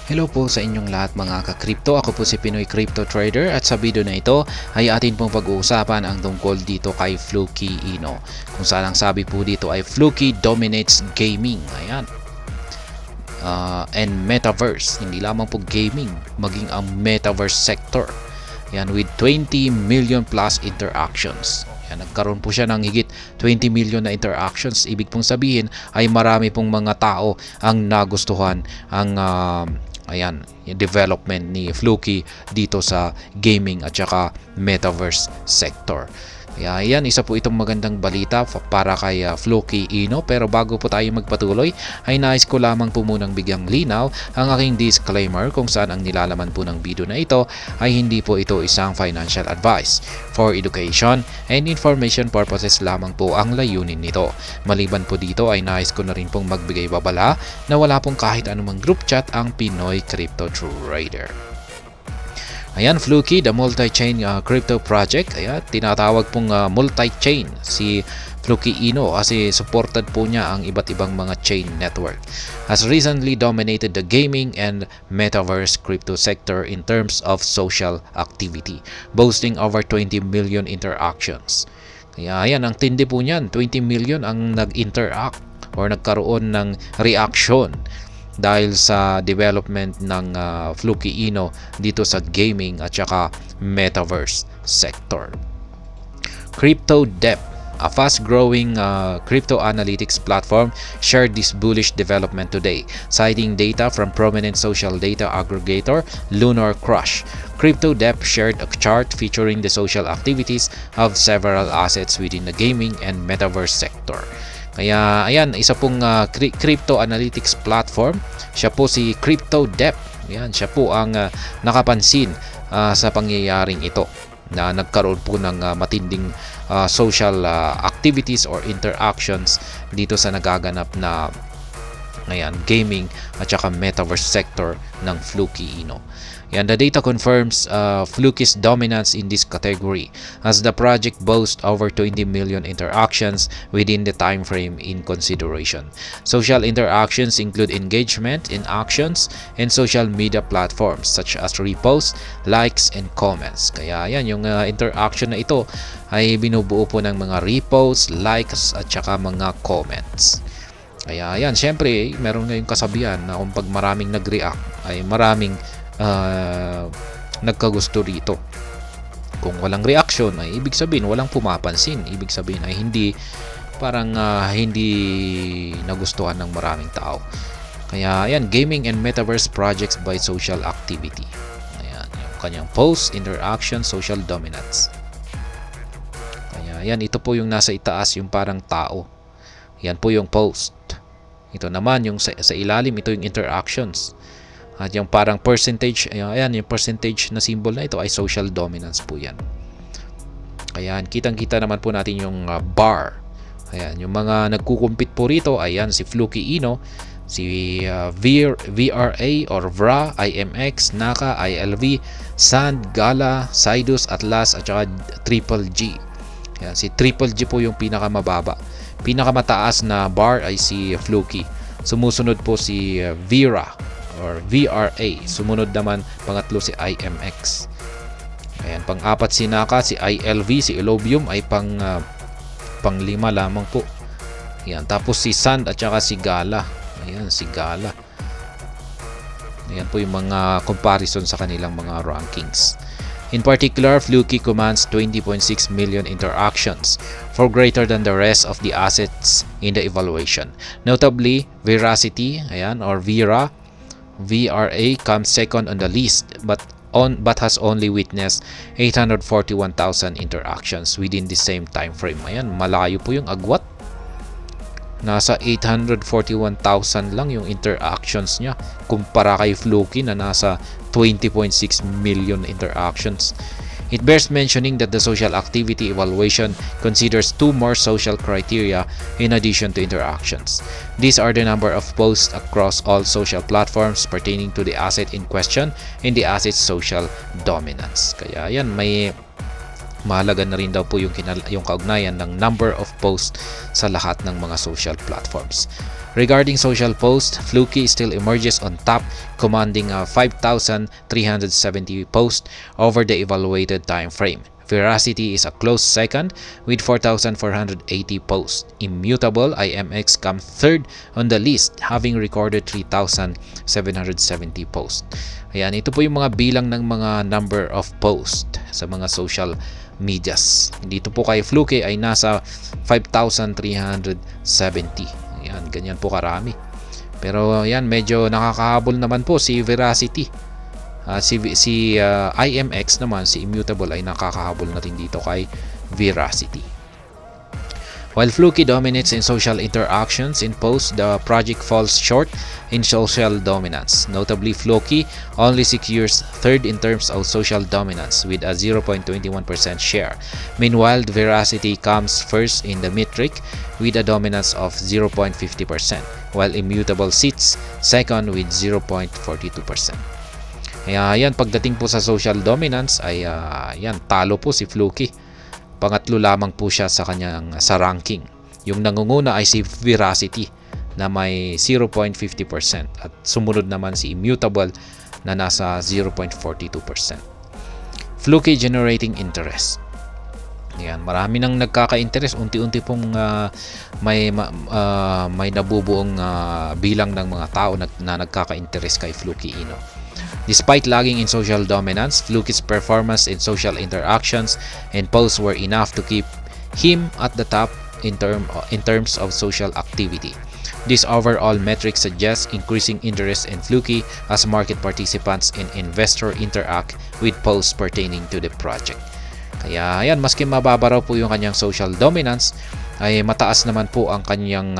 Hello po sa inyong lahat mga ka-crypto. Ako po si Pinoy Crypto Trader at sa video na ito ay atin pong pag-uusapan ang tungkol dito kay Fluky Ino. Kung saan ang sabi po dito ay Fluky dominates gaming. Ayan. And metaverse. Hindi lamang po gaming, maging ang metaverse sector. Ayan, with 20 million plus interactions. Ayan, nagkaroon po siya ng higit 20 million na interactions. Ibig pong sabihin ay marami pong mga tao ang nagustuhan ang yung development ni Fluky dito sa gaming at saka metaverse sector. Kaya yan, isa po itong magandang balita para kay Fluky Ino. Pero bago po tayo magpatuloy, ay nais ko lamang po munang bigyang linaw ang aking disclaimer kung saan ang nilalaman po ng video na ito ay hindi po ito isang financial advice. For education and information purposes lamang po ang layunin nito. Maliban po dito ay nais ko na rin pong magbigay babala na wala pong kahit anumang group chat ang Pinoy Crypto Trader. Ayan, Fluky, the multi-chain crypto project. Ayan, tinatawag pong multi-chain si Fluky Ino kasi supported po niya ang iba't ibang mga chain network. Has recently dominated the gaming and metaverse crypto sector in terms of social activity, boasting over 20 million interactions. Kaya ayan, ang tindi po niyan, 20 million ang nag-interact or nagkaroon ng reaction dahil sa development ng Fluky Ino dito sa gaming at saka metaverse sector. CryptoDep, a fast-growing crypto analytics platform, shared this bullish development today, citing data from prominent social data aggregator Lunar Crush. CryptoDep shared a chart featuring the social activities of several assets within the gaming and metaverse sector. Kaya ayan, isa pong crypto analytics platform. Siya po si CryptoDep. Ayan, siya po ang nakapansin sa pangyayaring ito na nagkaroon po ng matinding social activities or interactions dito sa nagaganap na gaming at saka metaverse sector ng Fluky Ino. And the data confirms Fluky's dominance in this category as the project boasts over 20 million interactions within the time frame in consideration. Social interactions include engagement in actions and social media platforms such as reposts, likes, and comments. Kaya yan, yung interaction na ito ay binubuo po ng mga reposts, likes, at saka mga comments. Kaya yan, syempre, meron ngayong kasabihan na kung pag maraming nag-react ay maraming nagkagusto rito. Kung walang reaction ay ibig sabihin walang pumapansin, ibig sabihin ay hindi hindi nagustuhan ng maraming tao. Kaya ayan, gaming and metaverse projects by social activity. Ayan, yung kanyang post, interaction, social dominance. Kaya ayan, ito po yung nasa itaas, yung parang tao. Yan po yung post. Ito naman yung sa ilalim, ito yung interactions. At yung parang percentage, ayan, yung percentage na symbol na ito ay social dominance po yan. Kaya kitang-kita naman po natin yung bar. Ayan, yung mga nagkukumpit po rito, ayan, si Fluky Ino, si VRA or VRA, IMX, Naka, ILV, Sand, Gala, Sidus, Atlas, at saka Triple G. Ayan, si Triple G po yung pinakamababa. Pinakamataas na bar ay si Fluky. Sumusunod po si Vera or VRA. Sumunod naman pangatlo si IMX. Ayan, pang-apat si Naka, si ILV, si Illovium ay pang-lima lamang po. Ayan, tapos si Sand at saka si Gala. Ayan, si Gala. Ayan po yung mga comparison sa kanilang mga rankings. In particular, Fluky commands 20.6 million interactions, for greater than the rest of the assets in the evaluation. Notably, Veracity, ayan, or VRA comes second on the list but has only witnessed 841,000 interactions within the same time frame. Ayan, malayo po yung agwat. Nasa 841,000 lang yung interactions niya kumpara kay Fluky na nasa 20.6 million interactions. It bears mentioning that the social activity evaluation considers two more social criteria in addition to interactions. These are the number of posts across all social platforms pertaining to the asset in question and the asset's social dominance. Kaya yan, may mahalaga na rin daw po yung kaugnayan ng number of posts sa lahat ng mga social platforms. Regarding social posts, Fluky still emerges on top, commanding 5,370 posts over the evaluated time frame. Veracity is a close second with 4,480 posts. Immutable IMX comes third on the list, having recorded 3,770 posts. Ayan, ito po yung mga bilang ng mga number of posts sa mga social medias. Dito po kay Fluky ay nasa 5,370. Ayan, ganyan po karami. Pero ayan, medyo nakakahabol naman po si Veracity. Si IMX naman, si Immutable ay nakakahabol na rin dito kay Veracity. While Fluky dominates in social interactions in posts, the project falls short in social dominance. Notably, Fluky only secures third in terms of social dominance with a 0.21% share. Meanwhile, Veracity comes first in the metric with a dominance of 0.50%, while Immutable sits second with 0.42%. Kaya yan, pagdating po sa social dominance ay yan, talo po si Fluky. Pangatlo lamang po siya sa ranking. Yung nangunguna ay si Veracity na may 0.50% at sumunod naman si Immutable na nasa 0.42%. Fluky generating interest. Yan, marami nang nagkaka-interest, unti-unti pong may nabubuong bilang ng mga tao na nagkaka-interest kay Fluky Ino. Despite lagging in social dominance, Fluky's performance in social interactions and posts were enough to keep him at the top in terms of social activity. This overall metric suggests increasing interest in Fluky as market participants and investors interact with posts pertaining to the project. Kaya ayan, maski mababa raw po yung kanyang social dominance, ay mataas naman po ang kanyang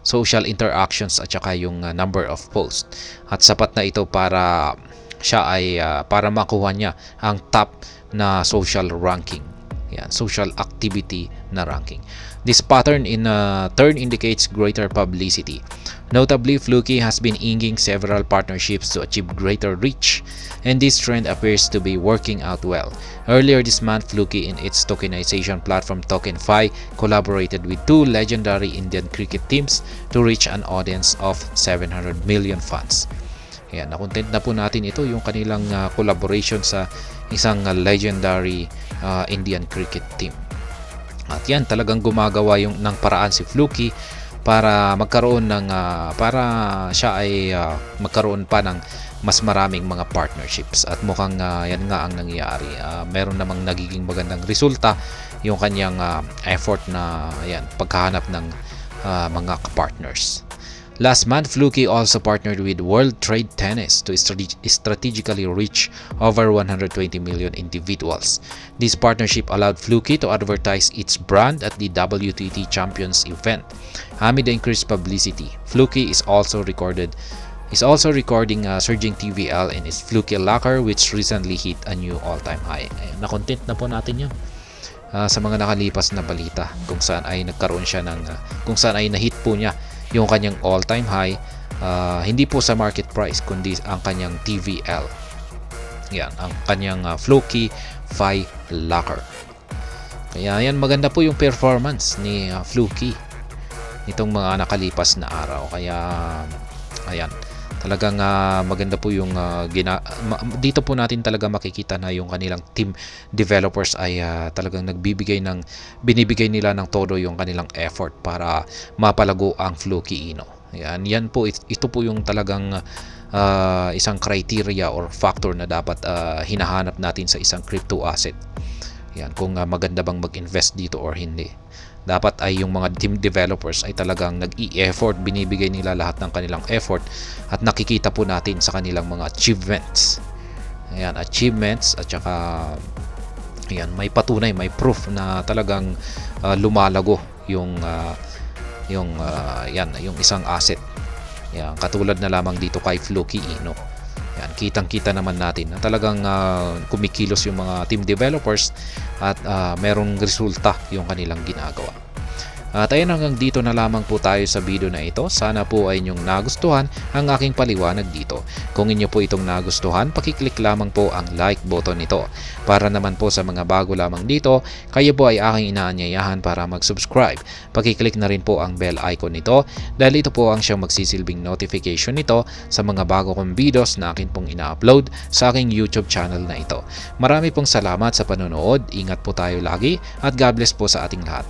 social interactions at saka yung number of posts, at sapat na ito para siya ay para makuha niya ang top na social ranking. Yan, social activity na ranking. This pattern in turn indicates greater publicity. Notably, Fluky has been inking several partnerships to achieve greater reach, and this trend appears to be working out well. Earlier this month, Fluky in its tokenization platform TokenFi collaborated with two legendary Indian cricket teams to reach an audience of 700 million fans. Ayan, nakontent na po natin ito, yung kanilang collaboration sa isang legendary Indian cricket team. At yan, talagang gumagawa ng paraan si Fluky para magkaroon ng para siya ay magkaroon pa ng mas maraming mga partnerships, at mukhang yan nga ang nangyayari. Meron namang nagiging magandang resulta yung kanyang effort na yan, paghahanap ng mga partners. Last month, Fluky also partnered with World Trade Tennis to strategically reach over 120 million individuals. This partnership allowed Fluky to advertise its brand at the WTT Champions event. Amid the increased publicity, Fluky is also recording surging TVL in its Fluky Locker, which recently hit a new all-time high. Na-content na po natin yan sa mga nakalipas na balita kung saan ay nagkaroon siya kung saan ay na-hit po niya yung kanyang all-time high, hindi po sa market price kundi ang kanyang TVL. Yan, ang kanyang Fluky Fi Locker. Kaya yan, maganda po yung performance ni Fluky nitong mga nakalipas na araw. Kaya ayan, talagang maganda po yung dito po natin talaga makikita na yung kanilang team developers ay talagang binibigay nila ng todo yung kanilang effort para mapalago ang Fluky Ino. Yan po, ito po yung talagang isang criteria or factor na dapat hinahanap natin sa isang crypto asset. Yan, kung maganda bang mag-invest dito or hindi. Dapat ay yung mga team developers ay talagang nag-i-effort, binibigay nila lahat ng kanilang effort, at nakikita po natin sa kanilang mga achievements. Ayan, achievements, at saka ayan, may patunay, may proof na talagang lumalago yung isang asset. Ayan, katulad na lamang dito kay Fluky Ino. Yan, kitang-kita naman natin na talagang kumikilos yung mga team developers at merong resulta yung kanilang ginagawa. At ayun, hanggang dito na lamang po tayo sa video na ito. Sana po ay inyong nagustuhan ang aking paliwanag dito. Kung inyo po itong nagustuhan, pakiclick lamang po ang like button nito. Para naman po sa mga bago lamang dito, kayo po ay aking inaanyayahan para mag-subscribe. Pakiclick na rin po ang bell icon nito dahil ito po ang siyang magsisilbing notification nito sa mga bago kong videos na akin pong ina-upload sa aking YouTube channel na ito. Marami pong salamat sa panonood. Ingat po tayo lagi at God bless po sa ating lahat.